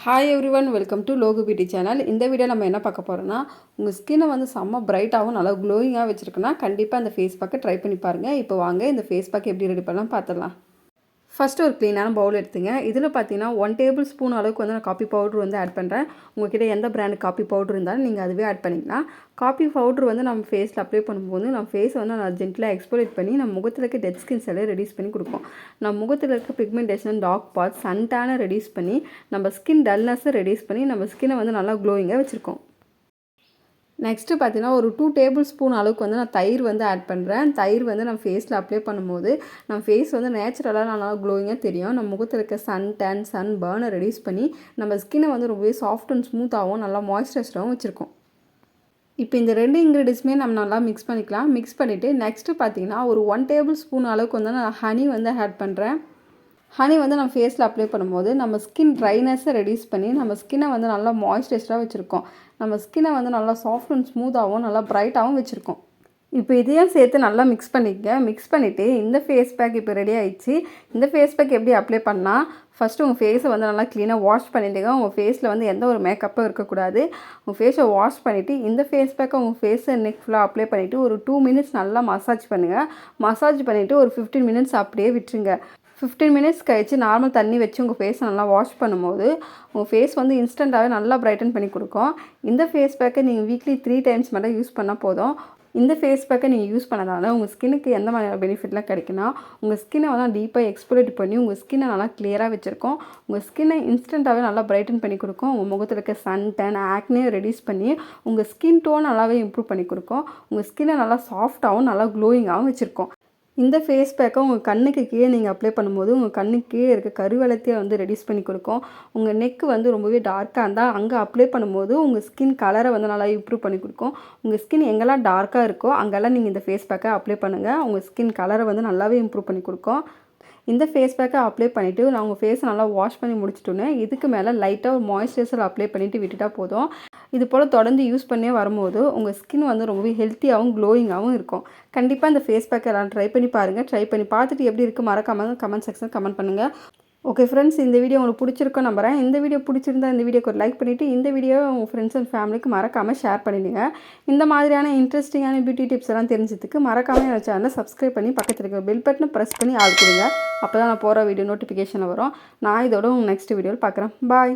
Hi everyone, welcome to Logu beauty channel. இந்த video நம்ம என்ன பார்க்க போகிறோம்னா, உங்கள் ஸ்கின்னை வந்து செம்ம பிரைட்டாகவும் நல்லா க்ளோயிங்காக வச்சுருக்குன்னா கண்டிப்பாக அந்த ஃபேஸ் பேக்கை ட்ரை பண்ணி பாருங்கள். இப்போ வாங்க இந்த ஃபேஸ் பேக் எப்படி ரெடி பண்ணலாம் பார்த்துடலாம். ஃபஸ்ட்டு ஒரு க்ளீனான பவுல் எடுத்துங்க. இதில் பார்த்தீங்கன்னா 1 டேபிள் ஸ்பூன் அளவுக்கு வந்து நான் காப்பி பவுட்ரு வந்து ஆட் பண்ணுறேன். உங்கள்கிட்ட எந்த பிராண்டு காப்பி பவுட்ரு இருந்தாலும் நீங்கள் அதுவே ஆட் பண்ணிக்கலாம். காப்பி பவுட்ரு வந்து நம்ம ஃபேஸில் அப்ளை பண்ணும்போது நம்ம ஃபேஸை வந்து நான் ஜென்டிலாக எக்ஸ்போலேட் பண்ணி நம்ம முகத்தில் இருக்க டெட் ஸ்கின்ஸ் எல்லாம் ரெடியூஸ் பண்ணி கொடுப்போம். நம்ம முகத்தில் இருக்க பிக்மெண்டேஷன், டார்க் ஸ்பாட்ஸ், சன்டானை ரெடியூஸ் பண்ணி நம்ம ஸ்கின் டல்னஸை ரெடியூஸ் பண்ணி நம்ம ஸ்கின்னை வந்து நல்லா க்ளோயிங்காக வச்சுருக்கோம். நெக்ஸ்ட்டு பார்த்தீங்கன்னா ஒரு 2 டேபிள் ஸ்பூன் அளவுக்கு வந்து நான் தயிர் வந்து ஆட் பண்ணுறேன். தயிர் வந்து நம்ம ஃபேஸில் அப்ளை பண்ணும்போது நம்ம ஃபேஸ் வந்து நேச்சுரலாக நல்லா க்ளோயிங்காக தெரியும். நம்ம முகத்தில் இருக்க சன் டேன், சன் பர்னை ரெடியூஸ் பண்ணி நம்ம ஸ்கின்னை வந்து ரொம்பவே சாஃப்ட் அண்ட் ஸ்மூத்தாகவும் நல்லா மாய்ஸ்சரைஸ்டாகவும் வச்சுருக்கோம். இப்போ இந்த 2 இன்க்ரீடியன்ஸுமே நம்ம நல்லா மிக்ஸ் பண்ணிக்கலாம். மிக்ஸ் பண்ணிவிட்டு நெக்ஸ்ட்டு பார்த்தீங்கன்னா ஒரு 1 டேபிள் ஸ்பூன் அளவுக்கு வந்து நான் ஹனி வந்து ஆட் பண்ணுறேன். ஹனி வந்து நம்ம ஃபேஸில் அப்ளை பண்ணும்போது நம்ம ஸ்கின் ட்ரைனஸை ரெடியூஸ் பண்ணி நம்ம ஸ்கின்னை வந்து நல்லா மாய்ஸ்சரைஸ்டாக வச்சுருக்கோம். நம்ம ஸ்கின்னை வந்து நல்லா சாஃப்ட் அண்ட் ஸ்மூத்தாகவும் நல்லா பிரைட்டாகவும் வச்சுருக்கோம். இப்போ இதையும் சேர்த்து நல்லா மிக்ஸ் பண்ணிக்கங்க. மிக்ஸ் பண்ணிவிட்டு இந்த ஃபேஸ் பேக் இப்போ ரெடி ஆகிடுச்சு. இந்த ஃபேஸ் பேக் எப்படி அப்ளை பண்ணால், ஃபஸ்ட்டு உங்கள் ஃபேஸை வந்து நல்லா க்ளீனாக வாஷ் பண்ணிவிடுங்க. உங்கள் ஃபேஸில் வந்து எந்த ஒரு மேக்கப்பும் இருக்கக்கூடாது. உங்கள் ஃபேஸை வாஷ் பண்ணிவிட்டு இந்த ஃபேஸ் பேக்கை உங்கள் ஃபேஸை நெக் ஃபுல்லாக அப்ளை பண்ணிவிட்டு ஒரு 2 மினிட்ஸ் நல்லா மசாஜ் பண்ணுங்கள். மசாஜ் பண்ணிவிட்டு ஒரு 15 மினிட்ஸ் அப்படியே விட்டுருங்க. 15 மினிட்ஸ் கழித்து நார்மல் தண்ணி வச்சு உங்கள் ஃபேஸை நல்லா வாஷ் பண்ணும்போது உங்கள் ஃபேஸ் வந்து இன்ஸ்டண்ட்டாகவே நல்லா பிரைட்டன் பண்ணி கொடுக்கும். இந்த ஃபேஸ் பேக்கை நீங்கள் வீக்லி 3 டைம்ஸ் மட்டும் யூஸ் பண்ணால் போதும். இந்த ஃபேஸ் பேக்கை நீங்கள் யூஸ் பண்ணதால உங்கள் ஸ்கின்னுக்கு எந்த மாதிரியான பெனிஃபிட்லாம் கிடைக்குன்னா, உங்கள் ஸ்கின்னை வந்து டீப்பாக எக்ஸ்போலேட் பண்ணி உங்கள் ஸ்கின்னை நல்லா கிளியராக வச்சுருக்கோம். உங்கள் ஸ்கின்னை இன்ஸ்டண்ட்டாகவே நல்லா பிரைட்டன் பண்ணி கொடுக்கும். உங்கள் முகத்தில் இருக்க சன் டேன், ஆக்னே ரெடியூஸ் பண்ணி உங்கள் ஸ்கின் டோன் நல்லாவே இம்ப்ரூவ் பண்ணி கொடுக்கும். உங்கள் ஸ்கின்னை நல்லா சாஃப்டாகவும் நல்லா க்ளோயிங்காகவும் வச்சுருக்கோம். இந்த ஃபேஸ் பேக்கை உங்கள் கண்ணுக்கு கீழே நீங்கள் அப்ளை பண்ணும்போது உங்கள் கண்ணுக்கு கீழே இருக்க கருவளத்தையே வந்து ரெடியூஸ் பண்ணி கொடுக்கும். உங்கள் நெக்கு வந்து ரொம்பவே டார்க்காக இருந்தால் அங்கே அப்ளை பண்ணும்போது உங்கள் ஸ்கின் கலரை வந்து நல்லா இம்ப்ரூவ் பண்ணி கொடுக்கும். உங்கள் ஸ்கின் எங்கெல்லாம் டார்க்காக இருக்கோ அங்கெல்லாம் நீங்கள் இந்த ஃபேஸ் பேக்கை அப்ளை பண்ணுங்கள். உங்கள் ஸ்கின் கலரை வந்து நல்லாவே இம்ப்ரூவ் பண்ணி கொடுக்கும். இந்த ஃபேஸ் பேக்கை அப்ளை பண்ணிவிட்டு நான் உங்கள் ஃபேஸை நல்லா வாஷ் பண்ணி முடிச்சிட்டோன்னே இதுக்கு மேலே லைட்டாக ஒரு மாய்ஸ்சரைசர் அப்ளை பண்ணிவிட்டு விட்டுட்டா போதும். இது போல் தொடர்ந்து யூஸ் பண்ணே வரும்போது உங்கள் ஸ்கின் வந்து ரொம்பவே ஹெல்த்தியாகவும் க்ளோயிங்காகவும் இருக்கும். கண்டிப்பாக இந்த ஃபேஸ் பேக்கை எல்லாம் ட்ரை பண்ணி பாருங்கள். ட்ரை பண்ணி பார்த்துட்டு எப்படி இருக்குது மறக்காமல் கமெண்ட் செக்ஷன் கமெண்ட் பண்ணுங்கள். ஓகே ஃப்ரெண்ட்ஸ், இந்த வீடியோ உங்களுக்கு பிடிச்சிருக்கோம் நம்புறேன். இந்த வீடியோ பிடிச்சிருந்தா இந்த வீடியோக்கு ஒரு லைக் பண்ணிவிட்டு இந்த வீடியோவை உங்கள் ஃப்ரெண்ட்ஸ் அண்ட் ஃபேமிலிக்கு மறக்காமல் ஷேர் பண்ணிடுங்க. இந்த மாதிரியான இன்ட்ரெஸ்டிங்கான பியூட்டி டிப்ஸ் எல்லாம் தெரிஞ்சதுக்கு மறக்காமல் என்னோட சேனலை சப்ஸ்கிரைப் பண்ணி பக்கத்தில் இருக்க பெல் பட்டனை ப்ரெஸ் பண்ணி ஆள் கொடுங்க. அப்போ தான் நான் போகிற வீடியோ நோட்டிஃபிகேஷன் வரும். நான் இதோட உங்கள் நெக்ஸ்ட் வீடியோவில் பார்க்குறேன். பாய்.